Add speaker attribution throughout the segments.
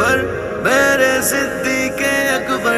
Speaker 1: پر میرے صدیق اکبر،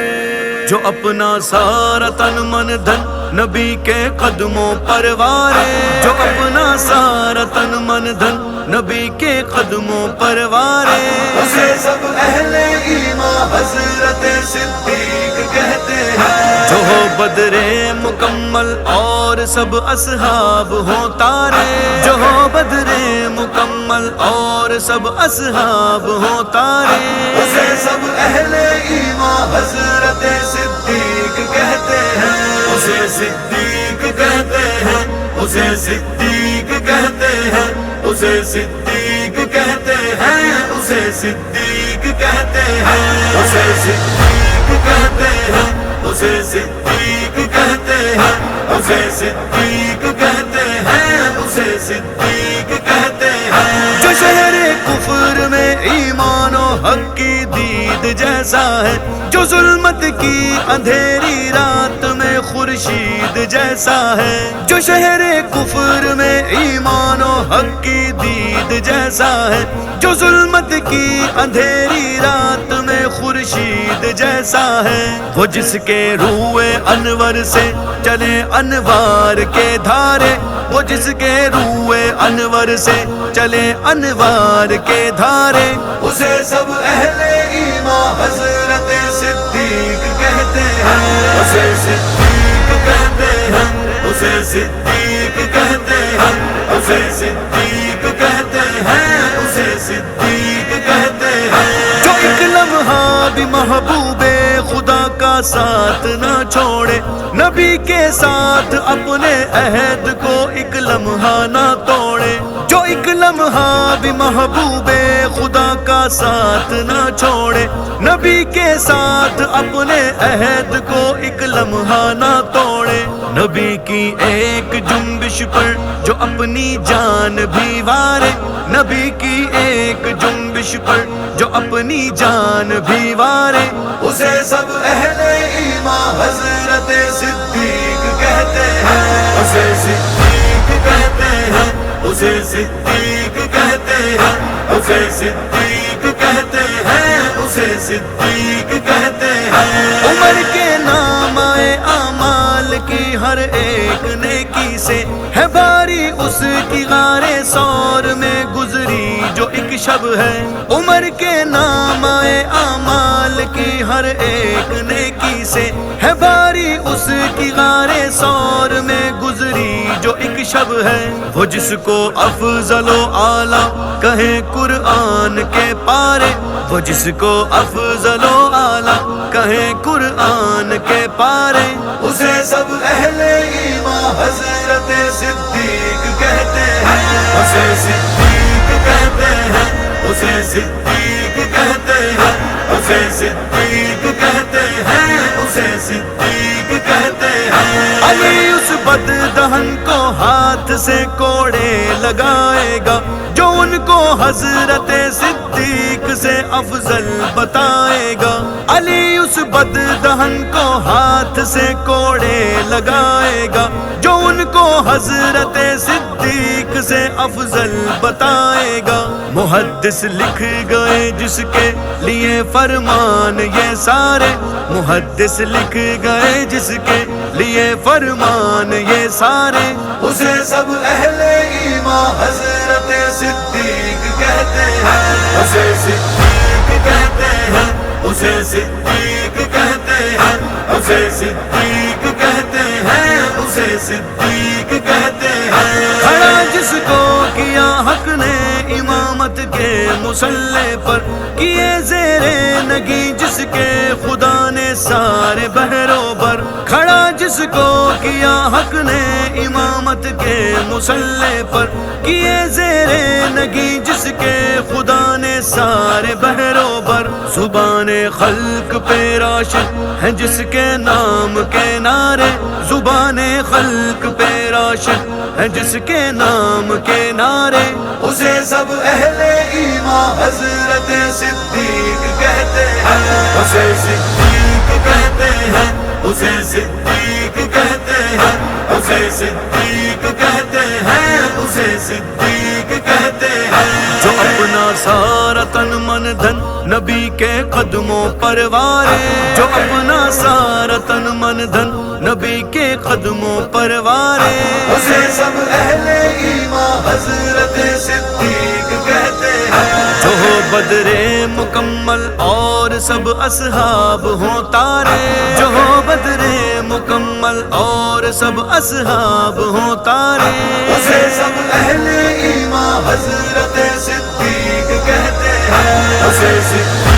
Speaker 1: جو اپنا سارا تن من دھن نبی کے قدموں پر وارے، جو اپنا سارا تن من دھن نبی کے قدموں پر وارے، اسے سب اہل ایمان حضرت صدیق کہتے ہیں، جو ہو بدر مکمل اور سب اصحاب ہوں تارے، جو ہو بدر مکمل اور سب اصحاب ہوں تارے، اسے سب اہل ایمان حضرت صدیق کہتے ہیں، اسے صدیق کہتے ہیں، اسے صدیق کہتے ہیں، اسے صدیق کہتے ہیں، اسے صدیق کہتے ہیں، اسے صدیق کہتے ہیں، اسے صدیق کہتے ہیں، اسے صدیق کہتے ہیں، اسے صدیق کہتے ہیں، جو شہر کفر میں ایمان و حق کی دید جیسا ہے، جو ظلمت کی اندھیری رات میں خورشید جیسا ہے، جو شہر کفر میں ایمان و حق کی دید جیسا ہے، جو ظلمت کی اندھیری رات میں خورشید جیسا ہے، وہ جس کے روئے انور سے چلے انوار کے دھارے، وہ جس کے روئے انور سے چلے انوار کے دھارے، اسے سب اہل ایمان حضرت صدیق کہتے ہیں، اسے صدیق کہتے ہیں، اسے صدیق کہتے ہیں، اسے صدیق کہتے ہیں، اسے صدیق کہتے ہیں، جو ایک لمحہ بھی محبوب خدا کا ساتھ نہ چھوڑے، نبی کے ساتھ اپنے عہد کو ایک لمحہ نہ توڑے، جو ایک لمحہ بھی محبوب خدا کا ساتھ نہ چھوڑے، نبی کے ساتھ اپنے عہد کو ایک لمحہ نہ توڑے، نبی کی ایک جنبش پر جو اپنی جان بھی وارے، نبی کی ایک جنبش پر جو اپنی جان بھی وارے، اسے سب اہل ایمان حضرت صدیق کہتے ہیں، اسے صدیق کہتے ہیں، اسے صدیق کہتے ہیں، اسے صدیق کہتے ہیں، اسے صدیق کہتے ہیں، عمر کے نام آئے اعمال کی ہر ایک نیکی سے، ہے باری اس کی غار سور میں گزری جو ایک شب ہے، عمر کے نام آئے اعمال کی ہر ایک نیکی سے، ہے باری اس کی غار سور میں گزری جو ایک شب ہے، وہ جس کو افضل و اعلیٰ کہیں قرآن کے پارے، وہ جس کو افضل و اعلیٰ کہیں قرآن کے پارے، اسے سب اہل ایمان حضرت صدیق کہتے ہیں، اسے صدیق کہتے ہیں، اسے صدیق کہتے ہیں، اسے صدیق کہتے ہیں، اسے صدیق کہتے ہیں، علی اس بد دہن کو ہاتھ سے کوڑے لگائے گا جو ان کو حضرت صدیق سے افضل بتائے گا، علی اس بد دہن کو ہاتھ سے کوڑے لگائے گا جو ان کو حضرت صدیق سے افضل بتائے گا، محدث لکھ گئے جس کے لیے فرمان یہ سارے، محدث لکھ گئے جس کے لیے فرمان یہ سارے، اسے سب اہل ایمان حضرت صدیق کہتے ہیں، اسے صدیق کہتے ہیں، اسے صدیق کہتے ہیں، اسے صدیق کہتے ہیں، اسے صدیق کہتے ہیں، کھڑا جس کو کیا حق نے امامت کے مصلی پر، کیے زیر نگی جس کے خدا نے سارے بحروں پر، کھڑا جس کو کیا حق نے امامت کے مصلی پر، کیے زیر نگی جس کے خدا نے سارے بحروں پر، زبان خلق پہ راشد ہے جس کے نام کے نعرے، زبان خلق پہ راشد ہے جس کے نام کے نعرے، اسے سب اہل ایمان حضرت صدیق کہتے ہیں، اسے صدیق کہتے ہیں، اسے صدیق کہتے ہیں، اسے صدیق کہتے ہیں، اسے صدیق کہتے ہیں، جو اپنا سارا تن من دھن نبی کے قدموں پر وارے، جو اپنا سارا تن من دھن نبی کے قدموں پر وارے، اسے سب اہل ایمان حضرت صدیق کہتے ہیں، جو ہو بدر مکمل اور سب اصحاب ہوں تارے، جو ہو بدر مکمل اور سب اصحاب ہوں تارے، اسے سب اہل ایمان حضرت صدیق کہتے ہیں، اسے صدیق